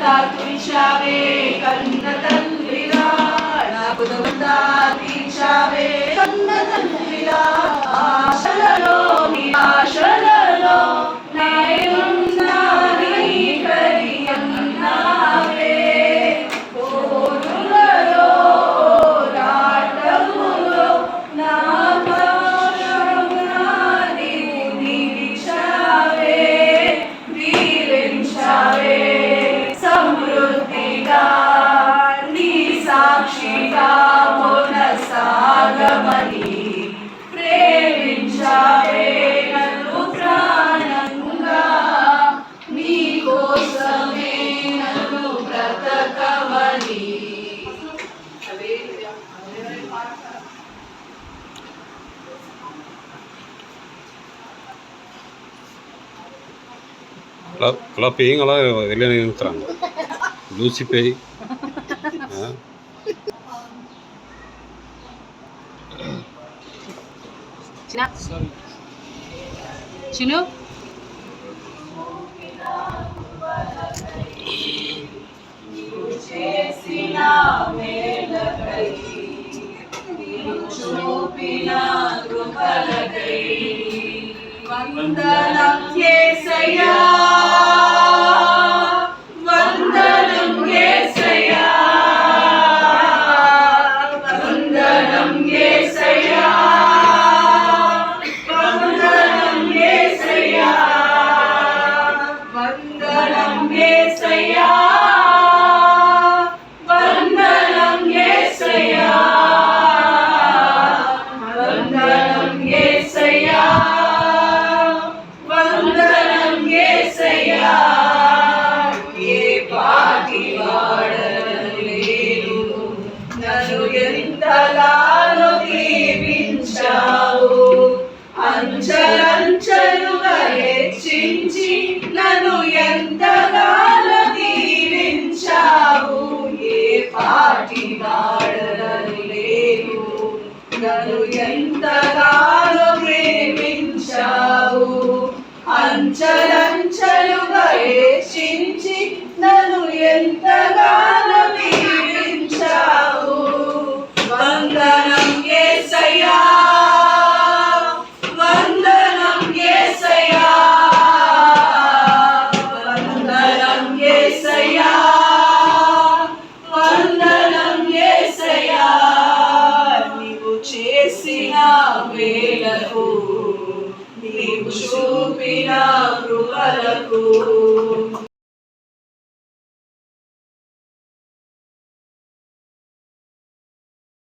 అంతా తుడిచావే కన్న తండ్రిలా, నా బుధమంతా తీర్చావే కన్న తండ్రిలా. ఆశలలో నిరాశలలో నాయనున్నా నీకరి అన్నావే, కోరులలో రాటములో నా ప్రాణమునా నీవు నిలిచావే, దీవించావే సమృద్ధిగా నీ సాక్షిగా కొనసాగమని ప్రేమించావే నన్ను ప్రాణంగా, నీ కోసమే నన్ను బ్రతకమని. அలా பேய்ங்களா வெளியே நிறுத்துறாங்க, லூசி பேய். చిను చేసిన మేలకై చూపిన కృపలకై వందనం యేసయ్యా, వందనం యేసయ్యా, వందనం యేసయ్యా, వందనం యేసయ్యా, వందనం యేసయ్యా, వందనం యేసయ్యా, వందనం యేసయ్యా, వందనం యేసయ్యా. ఏ పాటి వాడలేను నన్ను ఎంతగానో దీవించావు, అంచెలంచెలుగా హెచ్చించి నన్ను ఎంతగానో దీవించావు. ఏ పాటి వాడలేను నన్ను ఎంతగానో ప్రేమించావు, అంచెలంచెలుగా హెచ్చించి నన్ను ఎంతగానో దీవించావు. వందనం యేసయ్యా, వందనం యేసయ్యా, వందనం యేసయ్యా, వందనం యేసయ్యా. నీవు చేసిన వేలకు నీవు చూపిన కృపలకు